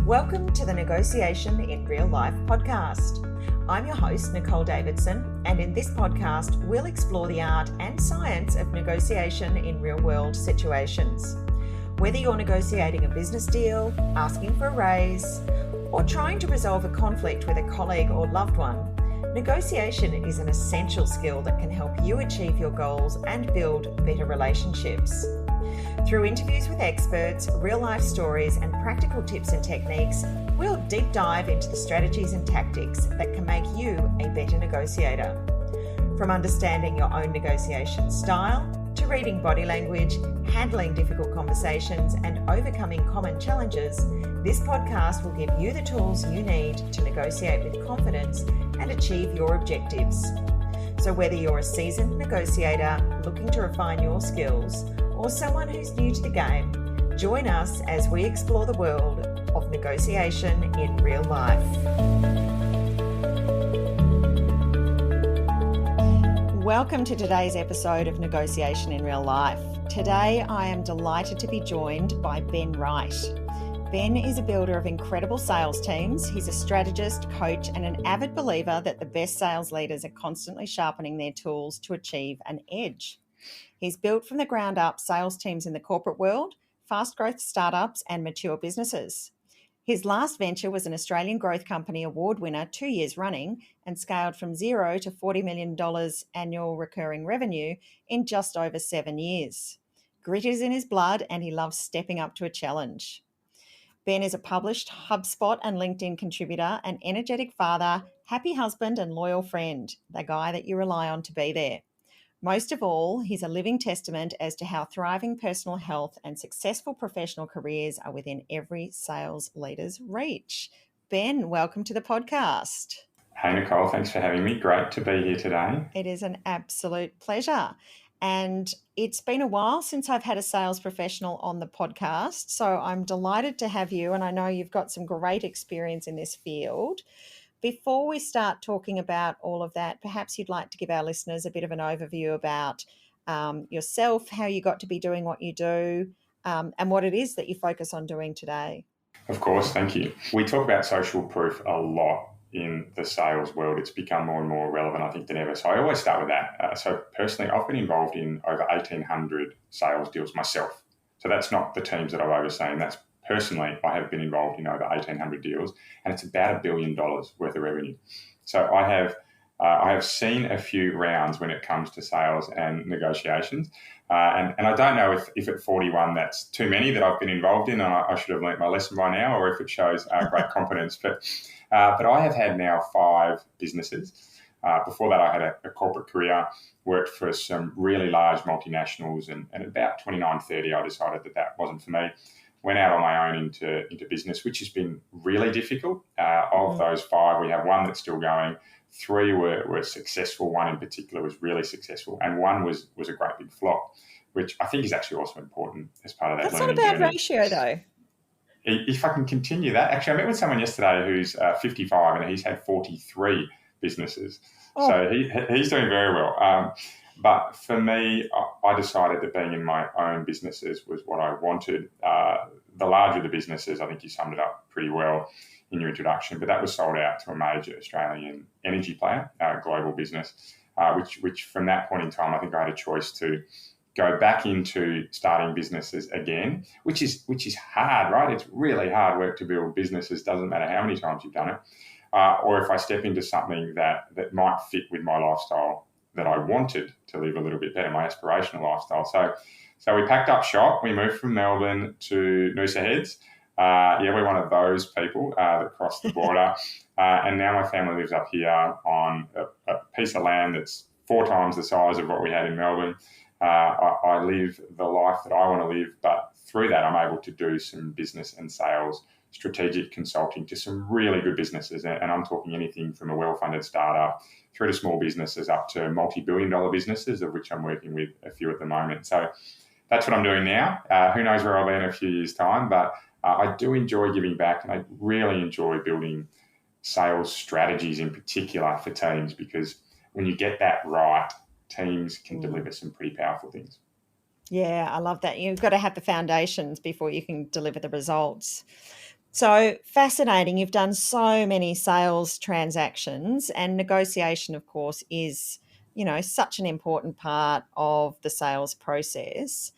Welcome to the Negotiation in Real Life podcast. I'm your host, Nicole Davidson, and in this podcast, we'll explore the art and science of negotiation in real-world situations. Whether you're negotiating a business deal, asking for a raise, or trying to resolve a conflict with a colleague or loved one, negotiation is an essential skill that can help you achieve your goals and build better relationships. Through interviews with experts, real-life stories, and practical tips and techniques, we'll deep dive into the strategies and tactics that can make you a better negotiator. From understanding your own negotiation style, to reading body language, handling difficult conversations, and overcoming common challenges, this podcast will give you the tools you need to negotiate with confidence and achieve your objectives. So whether you're a seasoned negotiator looking to refine your skills, or someone who's new to the game, join us as we explore the world of negotiation in real life. Welcome to today's episode of Negotiation in Real Life. Today, I am delighted to be joined by Ben Wright. Ben is a builder of incredible sales teams. He's a strategist, coach, and an avid believer that the best sales leaders are constantly sharpening their tools to achieve an edge. He's built from the ground up sales teams in the corporate world, fast growth startups, and mature businesses. His last venture was an Australian growth company award winner 2 years running and scaled from $0 to $40 million annual recurring revenue in just over 7 years. Grit is in his blood and he loves stepping up to a challenge. Ben is a published HubSpot and LinkedIn contributor, an energetic father, happy husband, and loyal friend, the guy that you rely on to be there. Most of all, he's a living testament as to how thriving personal health and successful professional careers are within every sales leader's reach. Ben, welcome to the podcast. Hey, Nicole, thanks for having me. Great to be here today. It is an absolute pleasure. And it's been a while since I've had a sales professional on the podcast, so I'm delighted to have you, and I know you've got some great experience in this field. Before we start talking about all of that, perhaps you'd like to give our listeners a bit of an overview about yourself, how you got to be doing what you do, and what it is that you focus on doing today. Of course, thank you. We talk about social proof a lot in the sales world. It's become more and more relevant, I think, than ever. So I always start with that. So personally, I've been involved in over 1,800 sales deals myself. So that's not the teams that I've overseen. That's personally, I have been involved in over 1,800 deals, and it's about $1 billion worth of revenue. So I have seen a few rounds when it comes to sales and negotiations, and I don't know if at 41 that's too many that I've been involved in, and I should have learnt my lesson by now, or if it shows great competence. But I have had now 5 businesses. Before that, I had a corporate career, worked for some really large multinationals, and at about 29, 30, I decided that wasn't for me. Went out on my own into business, which has been really difficult. Of those 5, we have 1 that's still going. 3 were successful. 1 in particular was really successful, and 1 was a great big flop, which I think is actually also important as part of that. That's not a bad ratio, though. If I can continue that, actually, I met with someone yesterday who's 55 and he's had 43 businesses. Oh. So he's doing very well. But for me, I decided that being in my own businesses was what I wanted. The larger the businesses, I think you summed it up pretty well in your introduction, but that was sold out to a major Australian energy player, global business, which from that point in time, I think I had a choice to go back into starting businesses again, which is hard, right? It's really hard work to build businesses, doesn't matter how many times you've done it. Or if I step into something that might fit with my lifestyle that I wanted to live a little bit better, my aspirational lifestyle. So we packed up shop. We moved from Melbourne to Noosa Heads. We're one of those people that crossed the border. And now my family lives up here on a piece of land that's 4 times the size of what we had in Melbourne. I live the life that I want to live, but through that I'm able to do some business and sales, strategic consulting to some really good businesses. And I'm talking anything from a well-funded startup through to small businesses up to multi-billion-dollar businesses, of which I'm working with a few at the moment. So that's what I'm doing now. Who knows where I'll be in a few years' time, but I do enjoy giving back, and I really enjoy building sales strategies in particular for teams, because when you get that right, teams can deliver some pretty powerful things. Yeah, I love that. You've got to have the foundations before you can deliver the results. So fascinating. You've done so many sales transactions, and negotiation, of course, is, such an important part of the sales process.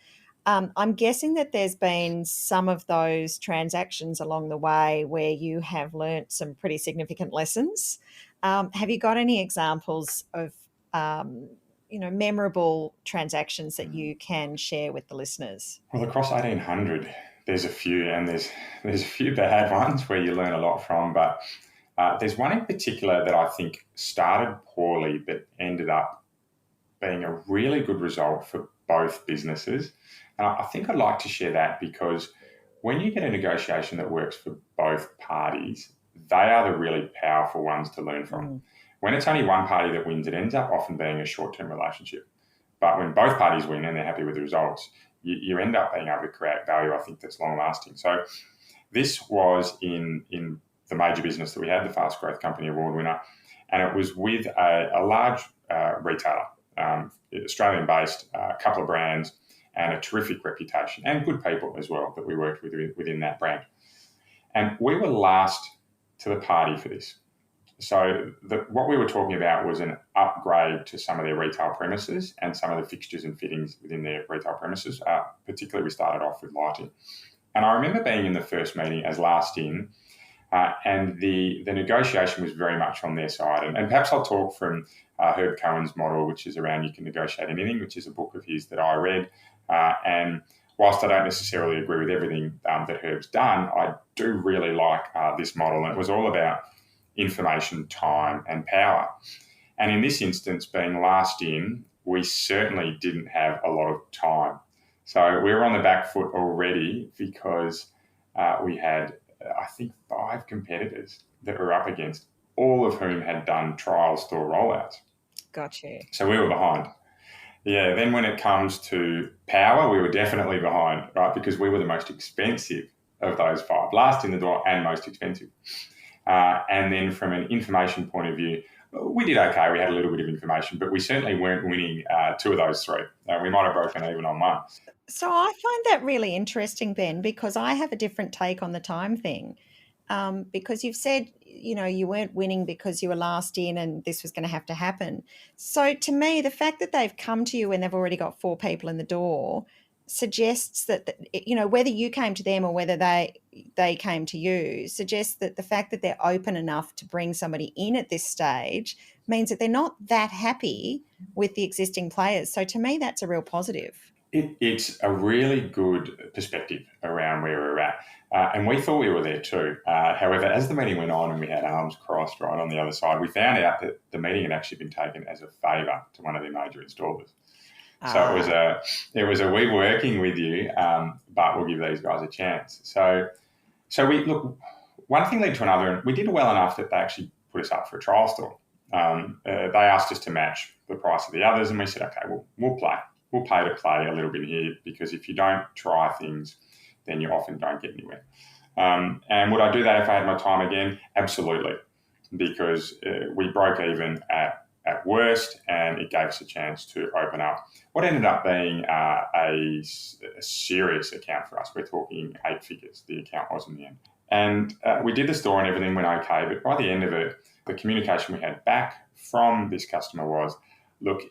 I'm guessing that there's been some of those transactions along the way where you have learnt some pretty significant lessons. Have you got any examples of, memorable transactions that you can share with the listeners? Well, across 1800, there's a few, and there's a few bad ones where you learn a lot from, but there's one in particular that I think started poorly but ended up being a really good result for both businesses. And I think I'd like to share that because when you get a negotiation that works for both parties, they are the really powerful ones to learn from. When it's only one party that wins, it ends up often being a short-term relationship. But when both parties win and they're happy with the results, you end up being able to create value, I think, that's long-lasting. So this was in the major business that we had, the Fast Growth Company Award winner, and it was with a large retailer, Australian-based, a couple of brands, and a terrific reputation, and good people as well that we worked with within that brand. And we were last to the party for this. So what we were talking about was an upgrade to some of their retail premises and some of the fixtures and fittings within their retail premises. Particularly, we started off with lighting. And I remember being in the first meeting as last in, and the negotiation was very much on their side. And perhaps I'll talk from Herb Cohen's model, which is around You Can Negotiate Anything, which is a book of his that I read. And whilst I don't necessarily agree with everything that Herb's done, I do really like this model. And it was all about information, time, and power. And in this instance, being last in, we certainly didn't have a lot of time. So we were on the back foot already because we had, I think, 5 competitors that were up against, all of whom had done trial store rollouts. Gotcha. So we were behind. Yeah, then when it comes to power, we were definitely behind, right? Because we were the most expensive of those 5, last in the door and most expensive. And then from an information point of view, we did okay. We had a little bit of information, but we certainly weren't winning 2 of those 3. We might have broken even on 1. So I find that really interesting, Ben, because I have a different take on the time thing. Because you've said, you weren't winning because you were last in and this was going to have to happen. So to me, the fact that they've come to you when they've already got 4 people in the door suggests that, whether you came to them or whether they came to you, suggests that the fact that they're open enough to bring somebody in at this stage means that they're not that happy with the existing players. So to me, that's a real positive. It's a really good perspective around where we're at. And we thought we were there too. However, as the meeting went on and we had arms crossed right on the other side, we found out that the meeting had actually been taken as a favour to one of their major installers. So it was a we working with you, but we'll give these guys a chance. So we look, one thing led to another, and we did well enough that they actually put us up for a trial store. They asked us to match the price of the others, and we said, okay, we'll play. We'll pay to play a little bit here, because if you don't try things, then you often don't get anywhere. And would I do that if I had my time again? Absolutely, because we broke even at worst, and it gave us a chance to open up what ended up being a serious account for us. We're talking 8 figures, the account was in the end. And we did the store and everything went okay, but by the end of it, the communication we had back from this customer was, look,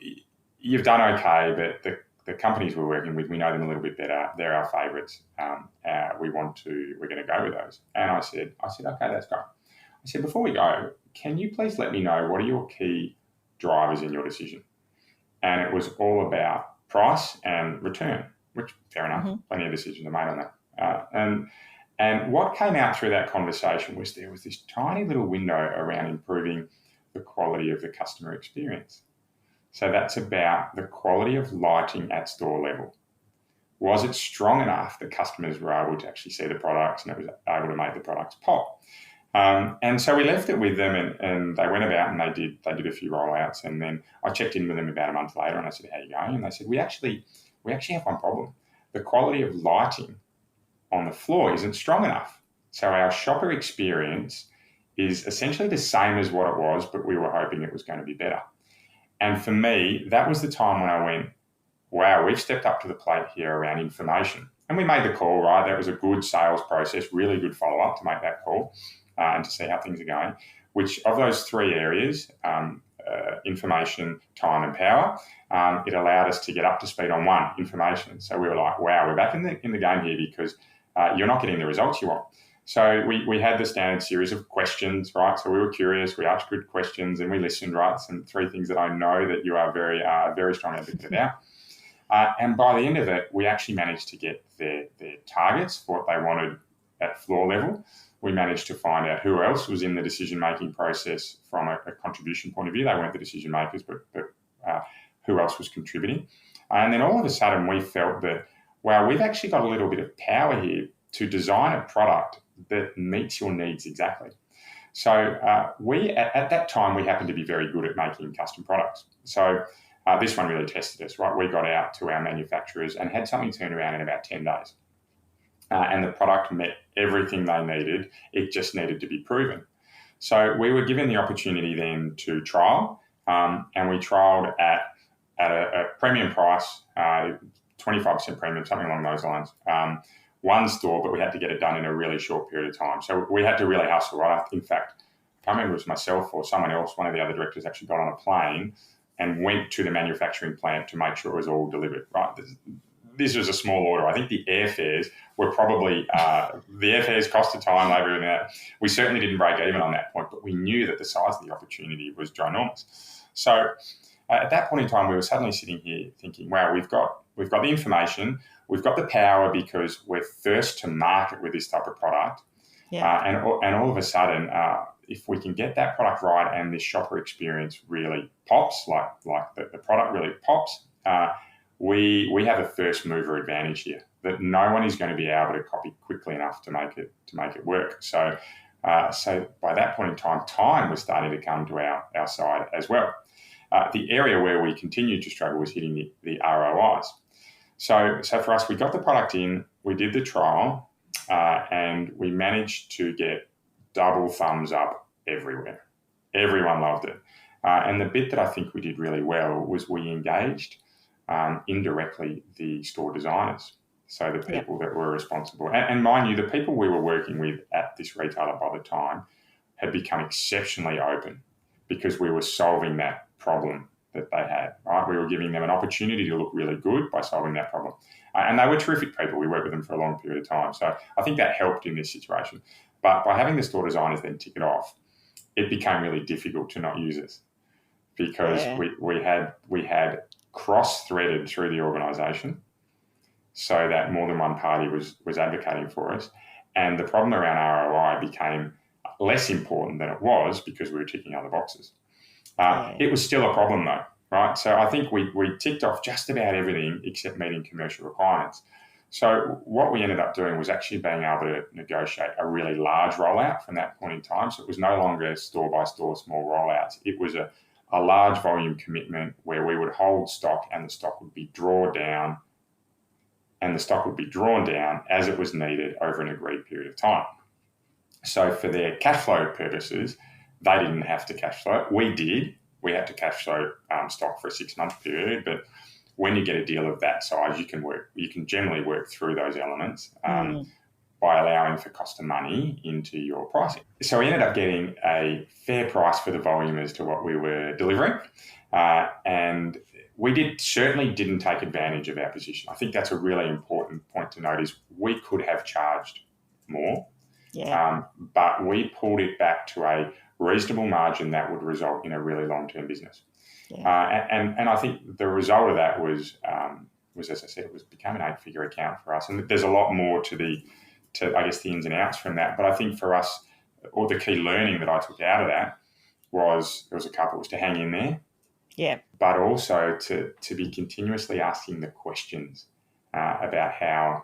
you've done okay, but the companies we're working with, we know them a little bit better. They're our favourites. We're going to go with those. And I said, okay, that's great. I said, before we go, can you please let me know what are your key drivers in your decision? And it was all about price and return, which, fair enough, plenty of decisions are made on that. And what came out through that conversation was there was this tiny little window around improving the quality of the customer experience. So that's about the quality of lighting at store level. Was it strong enough that customers were able to actually see the products and it was able to make the products pop? And so we left it with them, and they went about and they did a few rollouts. And then I checked in with them about a month later and I said, how are you going? And they said, we actually have one problem. The quality of lighting on the floor isn't strong enough. So our shopper experience is essentially the same as what it was, but we were hoping it was going to be better. And for me, that was the time when I went, wow, we've stepped up to the plate here around information. And we made the call, right? That was a good sales process, really good follow-up to make that call and to see how things are going. Which of those three areas, information, time and power, it allowed us to get up to speed on one, information. So we were like, wow, we're back in the game here because you're not getting the results you want. So we had the standard series of questions, right? So we were curious, we asked good questions and we listened, right? Some three things that I know that you are very strong advocate about. And by the end of it, we actually managed to get their targets for what they wanted at floor level. We managed to find out who else was in the decision-making process from a contribution point of view. They weren't the decision makers, but who else was contributing. And then all of a sudden we felt that, wow, we've actually got a little bit of power here to design a product that meets your needs exactly. So we, at that time, we happened to be very good at making custom products. So this one really tested us, right? We got out to our manufacturers and had something turned around in about 10 days. And the product met everything they needed. It just needed to be proven. So we were given the opportunity then to trial, and we trialed at a premium price, 25% premium, something along those lines. One store, but we had to get it done in a really short period of time. So we had to really hustle, right? In fact, I can't remember if it was myself or someone else, one of the other directors actually got on a plane and went to the manufacturing plant to make sure it was all delivered, right? This was a small order. I think the airfares were probably, the airfares cost of time, labour, and that. We certainly didn't break even on that point, but we knew that the size of the opportunity was ginormous. So at that point in time, we were suddenly sitting here thinking, wow, we've got the information, we've got the power because we're first to market with this type of product. Yeah. And all of a sudden, if we can get that product right and this shopper experience really pops, like the product really pops, we have a first mover advantage here that no one is going to be able to copy quickly enough to make it work. So by that point in time was starting to come to our side as well. The area where we continued to struggle was hitting the ROIs. So for us, we got the product in, we did the trial, and we managed to get double thumbs up everywhere. Everyone loved it. And the bit that I think we did really well was we engaged indirectly the store designers. So the people that were responsible. And mind you, the people we were working with at this retailer by the time had become exceptionally open because we were solving that problem that they had, right? We were giving them an opportunity to look really good by solving that problem. And they were terrific people. We worked with them for a long period of time. So I think that helped in this situation. But by having the store designers then tick it off, it became really difficult to not use us because we had cross-threaded through the organisation so that more than one party was advocating for us. And the problem around ROI became less important than it was because we were ticking other boxes. It was still a problem though, right? So I think we ticked off just about everything except meeting commercial requirements. So what we ended up doing was actually being able to negotiate a really large rollout from that point in time. So it was no longer store-by-store small rollouts. It was a large volume commitment where we would hold stock and the stock would be drawn down as it was needed over an agreed period of time. So for their cash flow purposes, they didn't have to cash flow. We did. We had to cash flow stock for a 6-month period, but when you get a deal of that size, you can generally work through those elements by allowing for cost of money into your pricing. So we ended up getting a fair price for the volume as to what we were delivering. And we certainly didn't take advantage of our position. I think that's a really important point to note is we could have charged more, but we pulled it back to a reasonable margin that would result in a really long-term business. Yeah. And I think the result of that was, as I said, it became an 8-figure account for us. And there's a lot more to I guess the ins and outs from that. But I think for us, or the key learning that I took out of that was to hang in there. Yeah. But also to be continuously asking the questions about how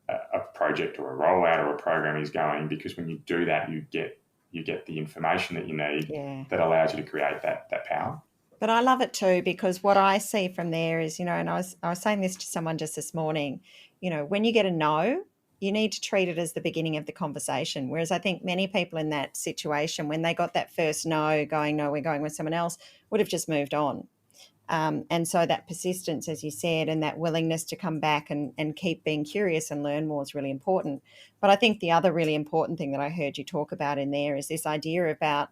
a project or a rollout or a program is going, because when you do that, you get the information that you need that allows you to create that power. But I love it too, because what I see from there is, and I was saying this to someone just this morning, when you get a no, you need to treat it as the beginning of the conversation. Whereas I think many people in that situation, when they got that first no, going, no, we're going with someone else, would have just moved on. And so that persistence, as you said, and that willingness to come back and keep being curious and learn more is really important. But I think the other really important thing that I heard you talk about in there is this idea about,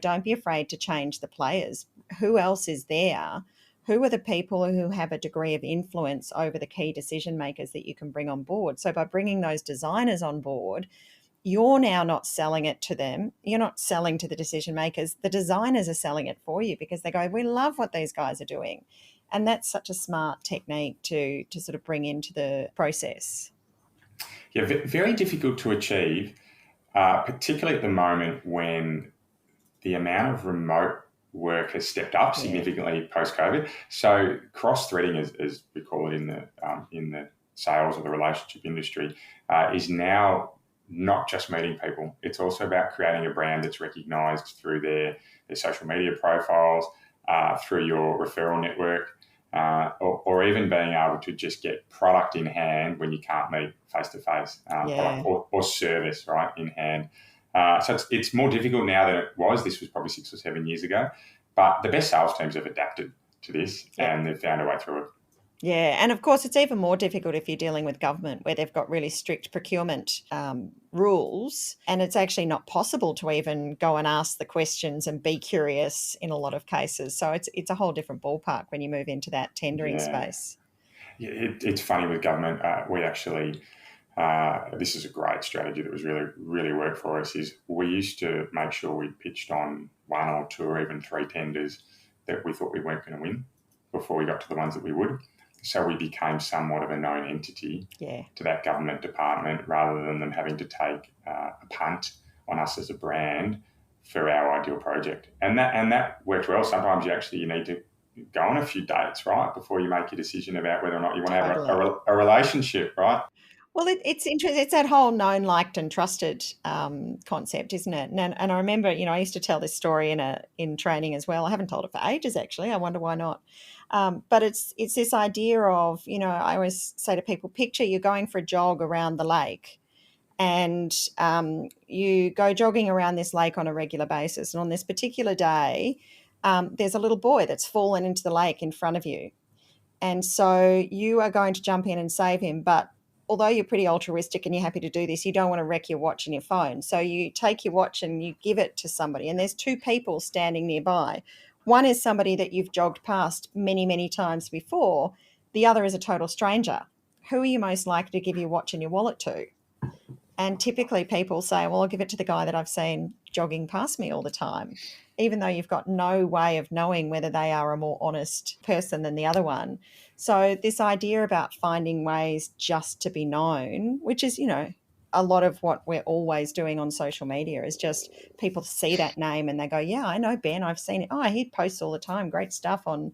don't be afraid to change the players. Who else is there? Who are the people who have a degree of influence over the key decision makers that you can bring on board? So by bringing those designers on board, you're now not selling it to them. You're not selling to the decision makers. The designers are selling it for you because they go, we love what these guys are doing. And that's such a smart technique to sort of bring into the process. Yeah, very difficult to achieve, particularly at the moment when the amount of remote work has stepped up significantly post-COVID. So cross-threading, as we call it in the sales or the relationship industry, is now not just meeting people. It's also about creating a brand that's recognised through their social media profiles, through your referral network, or even being able to just get product in hand when you can't meet face-to-face, product or service, right, in hand. So it's more difficult now than it was. This was probably 6 or 7 years ago. But the best sales teams have adapted to this and they've found a way through it. Yeah, and of course it's even more difficult if you're dealing with government where they've got really strict procurement rules, and it's actually not possible to even go and ask the questions and be curious in a lot of cases. So it's a whole different ballpark when you move into that tendering space. Yeah, it's funny with government. We actually, this is a great strategy that was really worked for us, is we used to make sure we pitched on 1 or 2 or even 3 tenders that we thought we weren't going to win before we got to the ones that we would. So we became somewhat of a known entity to that government department rather than them having to take a punt on us as a brand for our ideal project. And that worked well. Sometimes you need to go on a few dates, right, before you make your decision about whether or not you want to have a relationship, right? Well, it's interesting. It's that whole known, liked, and trusted concept, isn't it? And I remember, I used to tell this story in training as well. I haven't told it for ages, actually. I wonder why not. But it's this idea of, I always say to people, picture you're going for a jog around the lake, and you go jogging around this lake on a regular basis. And on this particular day, there's a little boy that's fallen into the lake in front of you, and so you are going to jump in and save him, but although you're pretty altruistic and you're happy to do this, you don't want to wreck your watch and your phone. So you take your watch and you give it to somebody. And there's 2 people standing nearby. One is somebody that you've jogged past many, many times before. The other is a total stranger. Who are you most likely to give your watch and your wallet to? And typically people say, well, I'll give it to the guy that I've seen jogging past me all the time, even though you've got no way of knowing whether they are a more honest person than the other one. So this idea about finding ways just to be known, which is, a lot of what we're always doing on social media, is just people see that name and they go, yeah, I know Ben, I've seen it. Oh, he posts all the time, great stuff on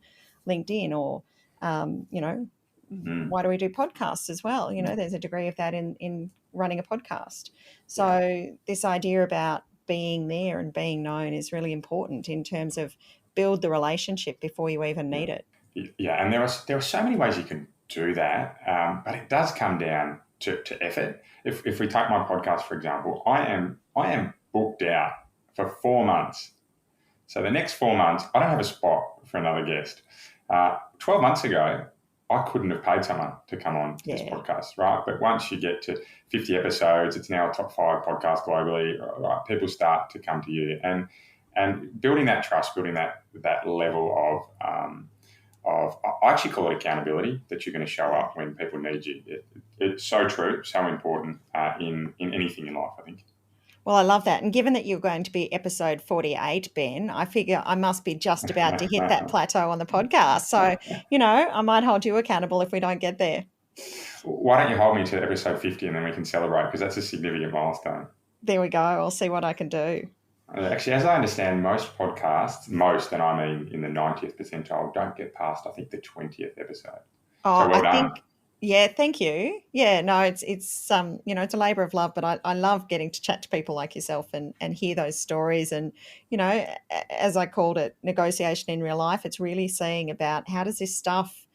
LinkedIn, or, why do we do podcasts as well? There's a degree of that in running a podcast. So this idea about being there and being known is really important in terms of build the relationship before you even need it. Yeah, and there are so many ways you can do that, but it does come down to effort. If we take my podcast, for example, I am booked out for 4 months. So the next 4 months, I don't have a spot for another guest. 12 months ago, I couldn't have paid someone to come on this podcast, right? But once you get to 50 episodes, it's now a top 5 podcast globally, right? People start to come to you. And building that trust, building that level of I actually call it accountability, that you're going to show up when people need you. It's so true, so important in anything in life, I think. Well, I love that. And given that you're going to be episode 48, Ben, I figure I must be just about to hit that plateau on the podcast. So, I might hold you accountable if we don't get there. Why don't you hold me to episode 50 and then we can celebrate, because that's a significant milestone. There we go. I'll see what I can do. Actually, as I understand, most podcasts, and I mean in the 90th percentile, don't get past, I think, the 20th episode. Oh, so well done. Yeah, thank you. Yeah, no, it's it's a labour of love, but I love getting to chat to people like yourself and hear those stories. And, as I called it, negotiation in real life, it's really seeing about how does this stuff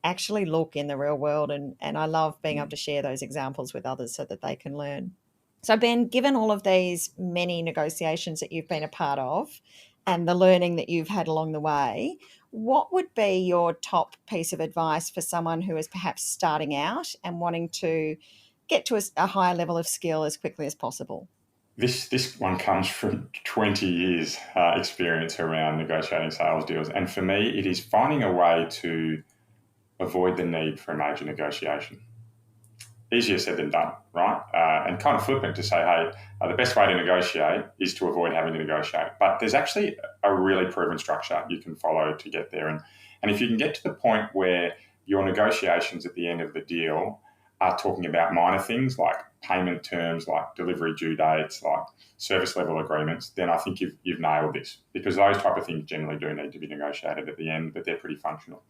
actually look in the real world. And I love being able to share those examples with others so that they can learn. So, Ben, given all of these many negotiations that you've been a part of, and the learning that you've had along the way, what would be your top piece of advice for someone who is perhaps starting out and wanting to get to a higher level of skill as quickly as possible? This one comes from 20 years experience around negotiating sales deals. And for me, it is finding a way to avoid the need for a major negotiation. Easier said than done, right? And kind of flippant to say, hey, the best way to negotiate is to avoid having to negotiate. But there's actually a really proven structure you can follow to get there. And if you can get to the point where your negotiations at the end of the deal are talking about minor things like payment terms, like delivery due dates, like service level agreements, then I think you've nailed this, because those type of things generally do need to be negotiated at the end, but they're pretty functional.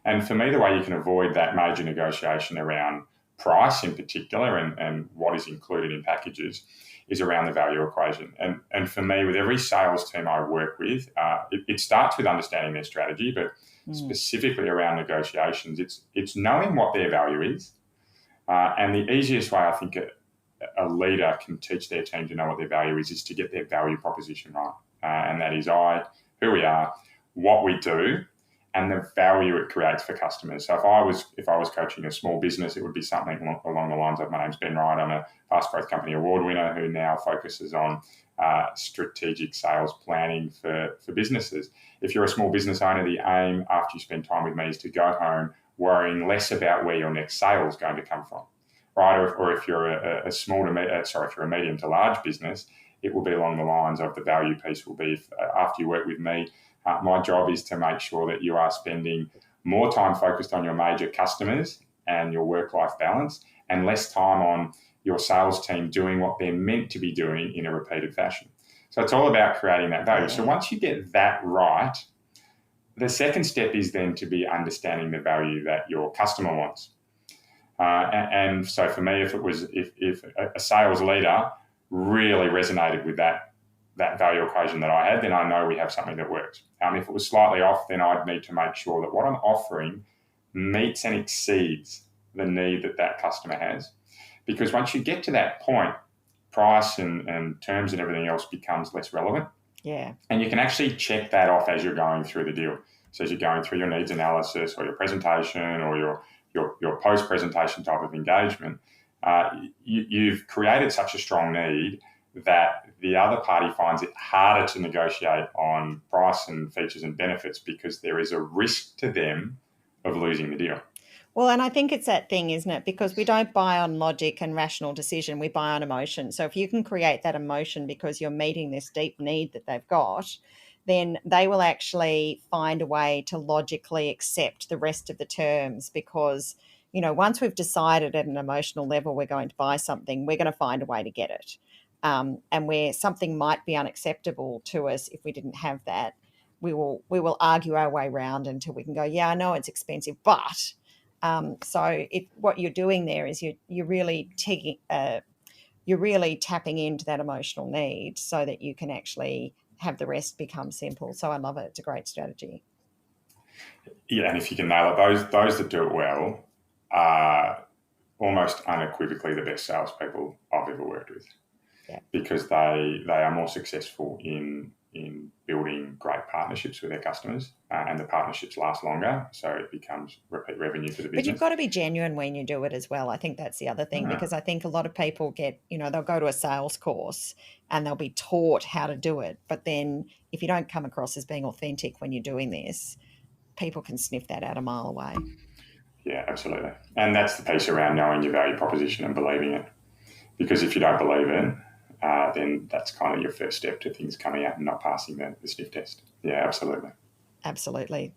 And for me, the way you can avoid that major negotiation around price in particular and what is included in packages is around the value equation. And for me, with every sales team I work with, it starts with understanding their strategy, but specifically around negotiations, it's knowing what their value is. And the easiest way I think a leader can teach their team to know what their value is to get their value proposition right. And that is who we are, what we do, and the value it creates for customers. So if I was coaching a small business, it would be something along the lines of, my name's Ben Wright, I'm a Fast Growth Company Award winner who now focuses on strategic sales planning for businesses. If you're a small business owner, the aim after you spend time with me is to go home worrying less about where your next sale is going to come from, right? Or if you're if you're a medium to large business, it will be along the lines of the value piece will be after you work with me, my job is to make sure that you are spending more time focused on your major customers and your work-life balance and less time on your sales team doing what they're meant to be doing in a repeated fashion. So it's all about creating that value. So once you get that right, the second step is then to be understanding the value that your customer wants. And so for me, if a sales leader really resonated with that value equation that I had, then I know we have something that works. If it was slightly off, then I'd need to make sure that what I'm offering meets and exceeds the need that customer has. Because once you get to that point, price and terms and everything else becomes less relevant. Yeah. And you can actually check that off as you're going through the deal. So as you're going through your needs analysis or your presentation or your post-presentation type of engagement, you've created such a strong need that the other party finds it harder to negotiate on price and features and benefits because there is a risk to them of losing the deal. Well, and I think it's that thing, isn't it? Because we don't buy on logic and rational decision, we buy on emotion. So if you can create that emotion because you're meeting this deep need that they've got, then they will actually find a way to logically accept the rest of the terms because, once we've decided at an emotional level we're going to buy something, we're going to find a way to get it. And where something might be unacceptable to us if we didn't have that, we will argue our way around until we can go, yeah, I know it's expensive, but what you're doing there is you're really tapping into that emotional need so that you can actually have the rest become simple. So I love it. It's a great strategy. Yeah, and if you can nail it, those that do it well are almost unequivocally the best salespeople I've ever worked with. Yeah. Because they are more successful in building great partnerships with their customers and the partnerships last longer, so it becomes repeat revenue for the business. But you've got to be genuine when you do it as well. I think that's the other thing, because I think a lot of people they'll go to a sales course and they'll be taught how to do it, but then if you don't come across as being authentic when you're doing this, people can sniff that out a mile away. Yeah, absolutely. And that's the piece around knowing your value proposition and believing it, because if you don't believe it, then that's kind of your first step to things coming out and not passing the sniff test. Yeah, absolutely. Absolutely.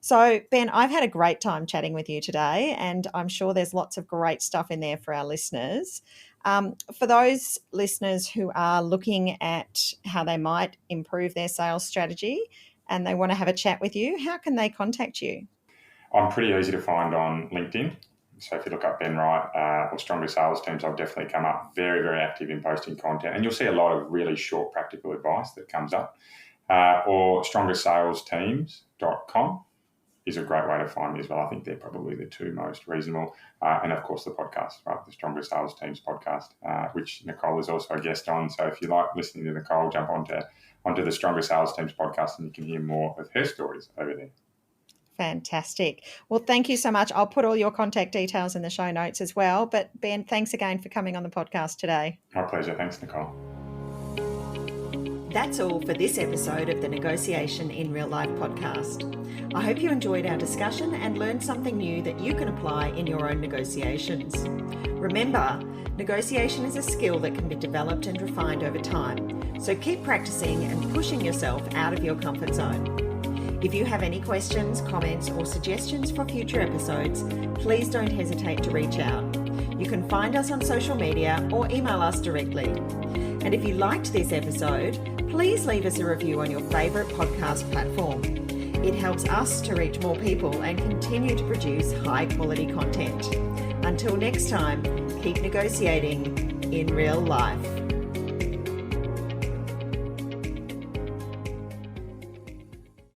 So, Ben, I've had a great time chatting with you today, and I'm sure there's lots of great stuff in there for our listeners. For those listeners who are looking at how they might improve their sales strategy and they want to have a chat with you, how can they contact you? I'm pretty easy to find on LinkedIn. So if you look up Ben Wright or Stronger Sales Teams, I'll definitely come up. Very, very active in posting content. And you'll see a lot of really short practical advice that comes up. Or strongersalesteams.com. is a great way to find me as well. I think they're probably the two most reasonable. And of course, the podcast, right? The Stronger Sales Teams podcast, which Nicole is also a guest on. So if you like listening to Nicole, jump onto the Stronger Sales Teams podcast and you can hear more of her stories over there. Fantastic. Well, thank you so much. I'll put all your contact details in the show notes as well. But Ben, thanks again for coming on the podcast today. My pleasure. Thanks, Nicole. That's all for this episode of the Negotiation in Real Life podcast. I hope you enjoyed our discussion and learned something new that you can apply in your own negotiations. Remember, negotiation is a skill that can be developed and refined over time. So keep practicing and pushing yourself out of your comfort zone. If you have any questions, comments, or suggestions for future episodes, please don't hesitate to reach out. You can find us on social media or email us directly. And if you liked this episode, please leave us a review on your favourite podcast platform. It helps us to reach more people and continue to produce high-quality content. Until next time, keep negotiating in real life.